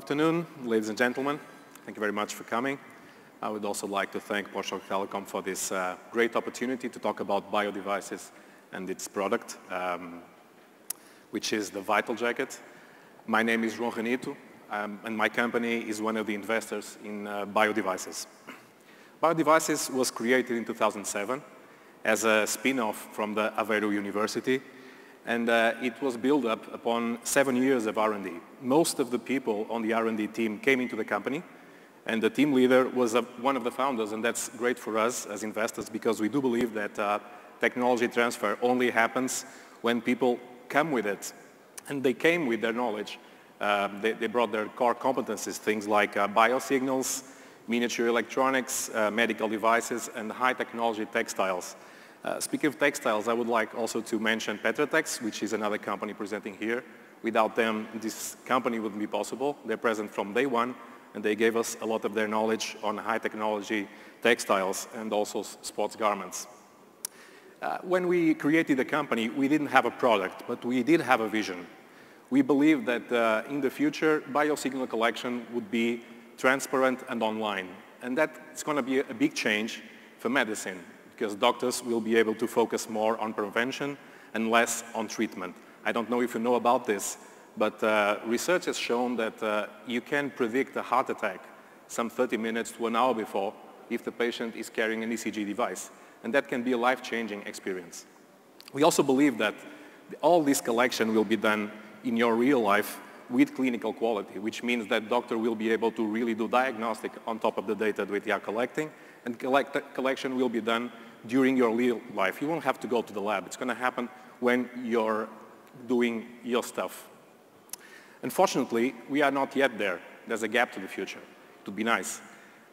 Good afternoon, ladies and gentlemen. Thank you very much for coming. I would also like to thank Portugal Telecom for this great opportunity to talk about Biodevices and its product, which is the VitalJacket. My name is João Ranito, and my company is one of the investors in Biodevices. Biodevices was created in 2007 as a spin-off from the Aveiro University, and it was built up upon 7 years of R&D. Most of the people on the R&D team came into the company, and the team leader was one of the founders, and that's great for us as investors because we do believe that technology transfer only happens when people come with it. And they came with their knowledge. They brought their core competencies, things like biosignals, miniature electronics, medical devices, and high technology textiles. Speaking of textiles, I would like also to mention Petratex, which is another company presenting here. Without them, this company wouldn't be possible. They're present from day one, and they gave us a lot of their knowledge on high technology textiles and also sports garments. When we created the company, we didn't have a product, but we did have a vision. We believe that in the future, biosignal collection would be transparent and online. And that's going to be a big change for medicine, because doctors will be able to focus more on prevention and less on treatment. I don't know if you know about this, but research has shown that you can predict a heart attack some 30 minutes to an hour before if the patient is carrying an ECG device. And that can be a life-changing experience. We also believe that all this collection will be done in your real life with clinical quality, which means that doctor will be able to really do diagnostic on top of the data that we are collecting, and collection will be done during your real life. You won't have to go to the lab. It's going to happen when you're doing your stuff. Unfortunately, we are not yet there. There's a gap to the future. It would be nice.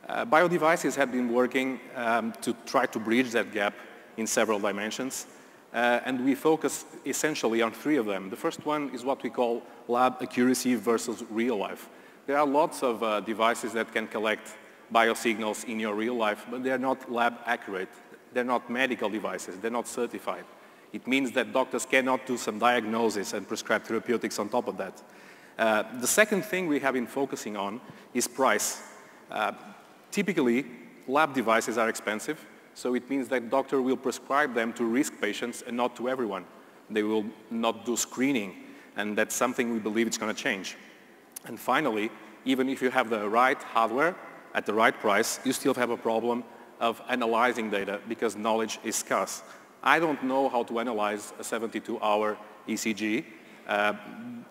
Biodevices have been working to try to bridge that gap in several dimensions, and we focus essentially on 3 of them. The first one is what we call lab accuracy versus real life. There are lots of devices that can collect biosignals in your real life, but they're not lab accurate. They're not medical devices. They're not certified. It means that doctors cannot do some diagnosis and prescribe therapeutics on top of that. The second thing we have been focusing on is price. Typically, lab devices are expensive, so it means that doctor will prescribe them to risk patients and not to everyone. They will not do screening, and that's something we believe it's going to change. And finally, even if you have the right hardware at the right price, you still have a problem of analyzing data because knowledge is scarce. I don't know how to analyze a 72-hour ECG,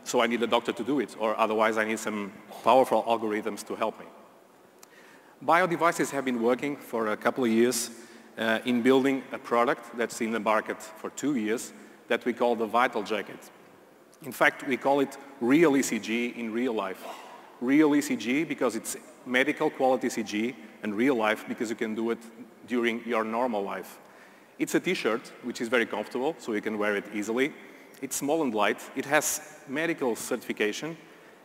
so I need a doctor to do it, or otherwise I need some powerful algorithms to help me. Biodevices have been working for a couple of years in building a product that's in the market for 2 years that we call the VitalJacket. In fact, we call it real ECG in real life. Real ECG because it's medical quality ECG, and real life because you can do it during your normal life. It's a t-shirt, which is very comfortable, so you can wear it easily. It's small and light. It has medical certification.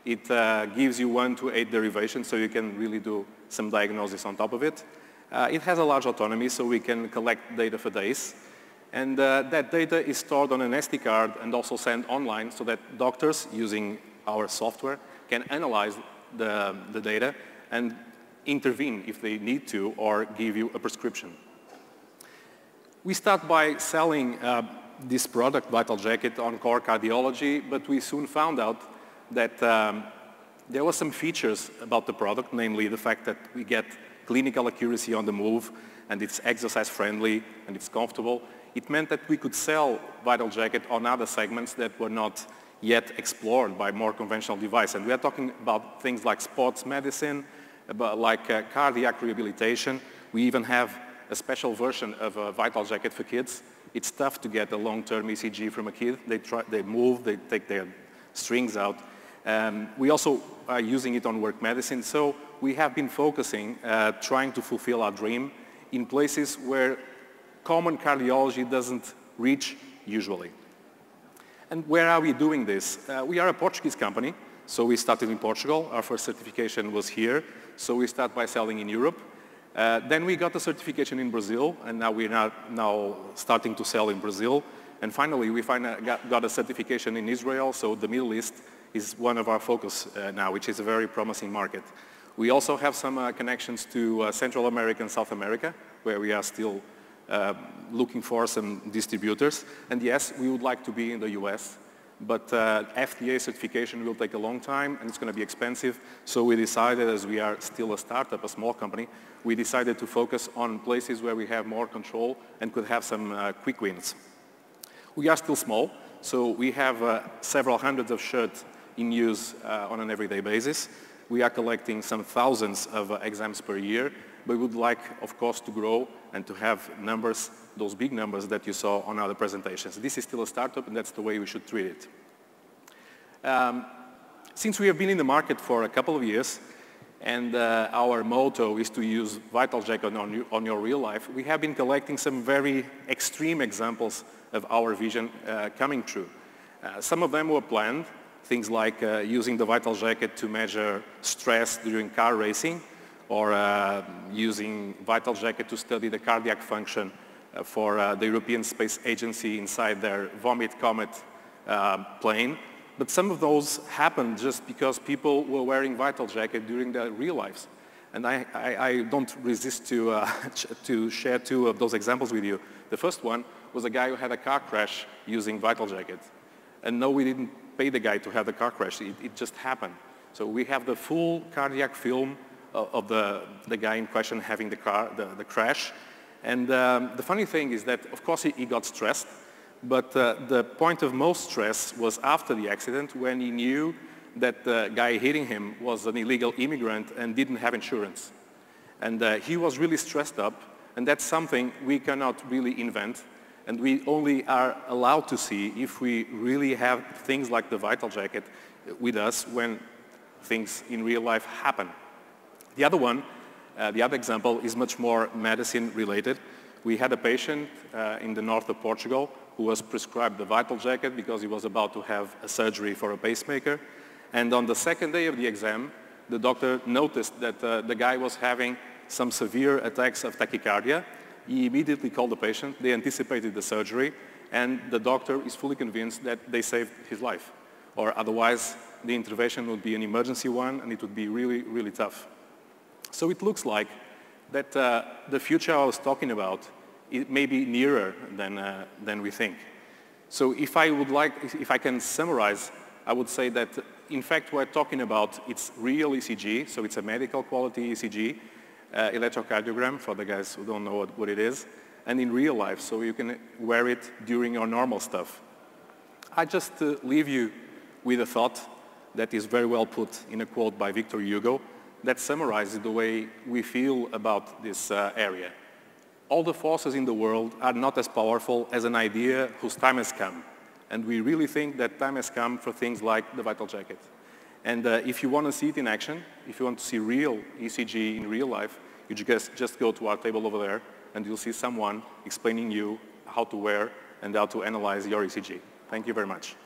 It gives you 1 to 8 derivations, so you can really do some diagnosis on top of it. It has a large autonomy, so we can collect data for days. And that data is stored on an SD card and also sent online so that doctors, using our software, can analyze the data and intervene if they need to or give you a prescription. We start by selling this product, VitalJacket, on core cardiology, but we soon found out that there were some features about the product, namely the fact that we get clinical accuracy on the move, and it's exercise-friendly, and it's comfortable. It meant that we could sell VitalJacket on other segments that were not yet explored by more conventional devices. And we are talking about things like sports medicine, like cardiac rehabilitation. We even have a special version of a VitalJacket for kids. It's tough to get a long-term ECG from a kid. They move, they take their strings out. We also are using it on work medicine. So we have been focusing, trying to fulfill our dream in places where common cardiology doesn't reach usually. And where are we doing this? We are a Portuguese company, so we started in Portugal. Our first certification was here, so we start by selling in Europe. Then we got a certification in Brazil, and now we're now starting to sell in Brazil. And finally, we got a certification in Israel, so the Middle East is one of our focus now, which is a very promising market. We also have some connections to Central America and South America, where we are still looking for some distributors. And yes, we would like to be in the US, but FDA certification will take a long time and it's going to be expensive. So we decided, as we are still a startup, a small company, we decided to focus on places where we have more control and could have some quick wins. We are still small, so we have several hundreds of shirts in use on an everyday basis. We are collecting some thousands of exams per year, but we would like, of course, to grow and to have numbers, those big numbers that you saw on other presentations. This is still a startup, and that's the way we should treat it. Since we have been in the market for a couple of years, and our motto is to use VitalJacket on your real life, we have been collecting some very extreme examples of our vision coming true. Some of them were planned, things like using the VitalJacket to measure stress during car racing, or using VitalJacket to study the cardiac function for the European Space Agency inside their Vomit Comet plane. But some of those happened just because people were wearing VitalJacket during their real lives. And I don't resist to share two of those examples with you. The first one was a guy who had a car crash using VitalJacket. And no, we didn't pay the guy to have the car crash. It just happened. So we have the full cardiac film of the guy in question having the crash. And the funny thing is that, of course, he got stressed. But the point of most stress was after the accident, when he knew that the guy hitting him was an illegal immigrant and didn't have insurance. And he was really stressed up, and that's something we cannot really invent, and we only are allowed to see if we really have things like the VitalJacket with us when things in real life happen. The other one, the other example, is much more medicine related. We had a patient in the north of Portugal who was prescribed the VitalJacket because he was about to have a surgery for a pacemaker. And on the second day of the exam, the doctor noticed that the guy was having some severe attacks of tachycardia. He immediately called the patient. They anticipated the surgery, and the doctor is fully convinced that they saved his life. Or otherwise, the intervention would be an emergency one, and it would be really, really tough. So it looks like that the future I was talking about, it may be nearer than we think. So if I can summarize, I would say that in fact we're talking about it's real ECG, so it's a medical quality ECG, electrocardiogram for the guys who don't know what it is, and in real life, so you can wear it during your normal stuff. I just leave you with a thought that is very well put in a quote by Victor Hugo that summarizes the way we feel about this area. All the forces in the world are not as powerful as an idea whose time has come. And we really think that time has come for things like the VitalJacket. And if you want to see it in action, if you want to see real ECG in real life, you just go to our table over there and you'll see someone explaining you how to wear and how to analyze your ECG. Thank you very much.